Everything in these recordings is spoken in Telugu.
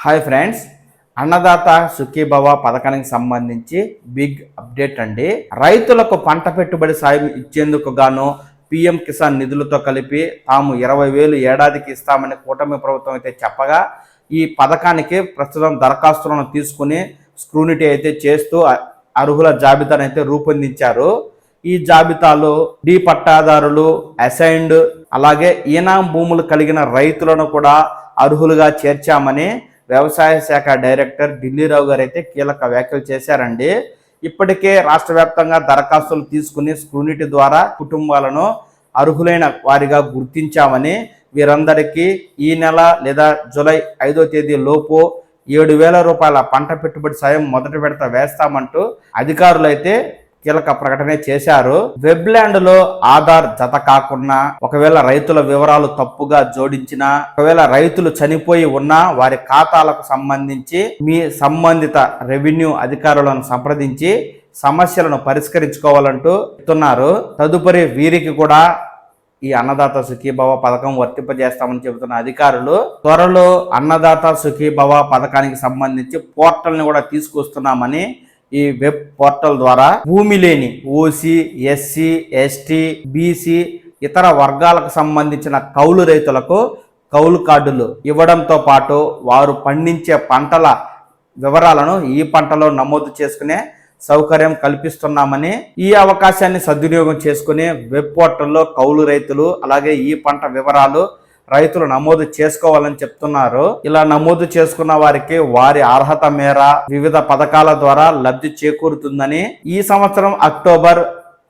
హాయ్ ఫ్రెండ్స్, అన్నదాత సుఖీభవ పథకానికి సంబంధించి బిగ్ అప్డేట్ అండి. రైతులకు పంట పెట్టుబడి సాయం ఇచ్చేందుకు గాను పిఎం కిసాన్ నిధులతో కలిపి తాము 20,000 ఏడాదికి ఇస్తామని కూటమి ప్రభుత్వం అయితే చెప్పగా, ఈ పథకానికి ప్రస్తుతం దరఖాస్తులను తీసుకుని స్క్రూనిటీ అయితే చేస్తూ అర్హుల జాబితాను అయితే రూపొందించారు. ఈ జాబితాలో డి పట్టాదారులు, అసైన్డ్, అలాగే ఈనాం భూములు కలిగిన రైతులను కూడా అర్హులుగా చేర్చామని వ్యవసాయ శాఖ డైరెక్టర్ ఢిల్లీరావు గారు అయితే కీలక వ్యాఖ్యలు చేశారండి. ఇప్పటికే రాష్ట్ర వ్యాప్తంగా దరఖాస్తులు తీసుకుని స్క్రూనిటీ ద్వారా కుటుంబాలను అర్హులైన వారిగా గుర్తించామని, వీరందరికీ ఈ నెల లేదా జూలై 5వ తేదీ లోపు 7,000 రూపాయల పంట పెట్టుబడి సాయం మొదటి విడత వేస్తామంటూ అధికారులైతే కీలక ప్రకటన చేశారు. వెబ్లాండ్ లో ఆధార్ జత కాకుండా, ఒకవేళ రైతుల వివరాలు తప్పుగా జోడించినా, ఒకవేళ రైతులు చనిపోయి ఉన్నా వారి ఖాతాలకు సంబంధించి మీ సంబంధిత రెవెన్యూ అధికారులను సంప్రదించి సమస్యలను పరిష్కరించుకోవాలంటూ చెప్తున్నారు. తదుపరి వీరికి కూడా ఈ అన్నదాత సుఖీభవ పథకం వర్తింపజేస్తామని చెబుతున్న అధికారులు, త్వరలో అన్నదాత సుఖీభవ పథకానికి సంబంధించి పోర్టల్ని కూడా తీసుకొస్తున్నామని, ఈ వెబ్ పోర్టల్ ద్వారా భూమి లేని ఓసీ, ఎస్సీ, ఎస్టీ, బీసీ ఇతర వర్గాలకు సంబంధించిన కౌలు రైతులకు కౌలు కార్డులు ఇవ్వడంతో పాటు వారు పండించే పంటల వివరాలను ఈ పంటలో నమోదు చేసుకునే సౌకర్యం కల్పిస్తున్నామని, ఈ అవకాశాన్ని సద్వినియోగం చేసుకుని వెబ్ పోర్టల్లో కౌలు రైతులు అలాగే ఈ పంట వివరాలు రైతులు నమోదు చేసుకోవాలని చెప్తున్నారు. ఇలా నమోదు చేసుకున్న వారికి వారి అర్హత మేర వివిధ పథకాల ద్వారా లబ్ధి చేకూరుతుందని, ఈ సంవత్సరం అక్టోబర్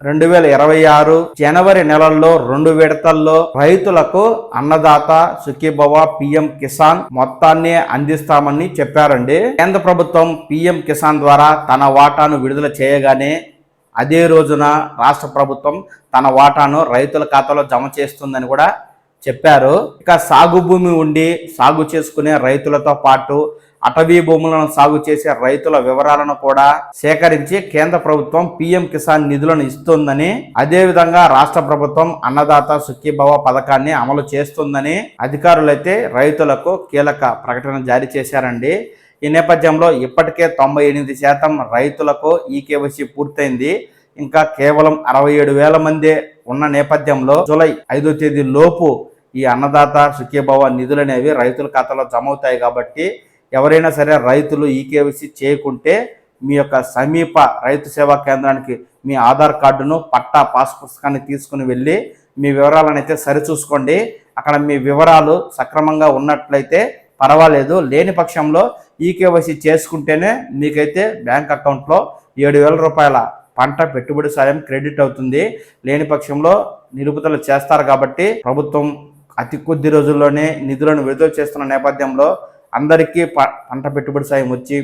2026 జనవరి నెలల్లో 2 విడతల్లో రైతులకు అన్నదాత సుఖీభవ పిఎం కిసాన్ మొత్తాన్ని అందిస్తామని చెప్పారండి. కేంద్ర ప్రభుత్వం పిఎం కిసాన్ ద్వారా తన వాటాను విడుదల చేయగానే అదే రోజున రాష్ట్ర ప్రభుత్వం తన వాటాను రైతుల ఖాతాలో జమ చేస్తుందని కూడా చెప్పారు. ఇక సాగు భూమి ఉండి సాగు చేసుకునే రైతులతో పాటు అటవీ భూములను సాగు చేసే రైతుల వివరాలను కూడా సేకరించి కేంద్ర ప్రభుత్వం పిఎం కిసాన్ నిధులను ఇస్తుందని, అదేవిధంగా రాష్ట్ర ప్రభుత్వం అన్నదాత సుఖీభవ పథకాన్ని అమలు చేస్తుందని అధికారులైతే రైతులకు కీలక ప్రకటన జారీ చేశారండి. ఈ నేపథ్యంలో ఇప్పటికే 98% రైతులకు ఈకేవైసీ పూర్తయింది. ఇంకా కేవలం 67,000 మంది ఉన్న నేపథ్యంలో జూలై 5వ తేదీ లోపు ఈ అన్నదాత సుఖీభవ నిధులనేవి రైతుల ఖాతాలో జమ అవుతాయి. కాబట్టి ఎవరైనా సరే రైతులు ఈకేవైసీ చేయకుంటే మీ యొక్క సమీప రైతు సేవా కేంద్రానికి మీ ఆధార్ కార్డును, పట్టా, పాస్ పుస్తకాన్ని తీసుకుని వెళ్ళి మీ వివరాలను అయితే సరిచూసుకోండి. అక్కడ మీ వివరాలు సక్రమంగా ఉన్నట్లయితే పర్వాలేదు, లేని పక్షంలో ఈకేవైసీ చేసుకుంటేనే మీకైతే బ్యాంక్ అకౌంట్లో 7,000 రూపాయల పంట పెట్టుబడి సాయం క్రెడిట్ అవుతుంది. లేని పక్షంలో నిలుపుదల చేస్తారు. కాబట్టి ప్రభుత్వం అతి కొద్ది రోజుల్లోనే నిధులను విడుదల చేస్తున్న నేపథ్యంలో అందరికీ పంట పెట్టుబడి సాయం వచ్చి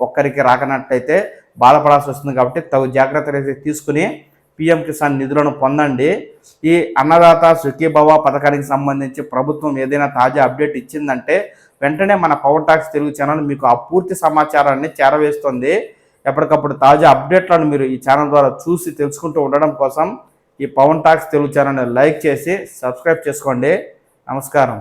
ఒక్కరికి రాకనట్లయితే బాధపడాల్సి వస్తుంది. కాబట్టి తగు జాగ్రత్తలు అయితే తీసుకుని పిఎం కిసాన్ నిధులను పొందండి. ఈ అన్నదాత సుఖీభవ పథకానికి సంబంధించి ప్రభుత్వం ఏదైనా తాజా అప్డేట్ ఇచ్చిందంటే వెంటనే మన పవర్ టాక్స్ తెలుగు ఛానల్ మీకు ఆ పూర్తి సమాచారాన్ని చేరవేస్తుంది. ఎప్పటికప్పుడు తాజా అప్డేట్లను మీరు ఈ ఛానల్ ద్వారా చూసి తెలుసుకుంటూ ఉండడం కోసం ఈ పవన్ టాక్స్ తెలుగు ఛానల్ని లైక్ చేసి సబ్స్క్రైబ్ చేసుకోండి. నమస్కారం.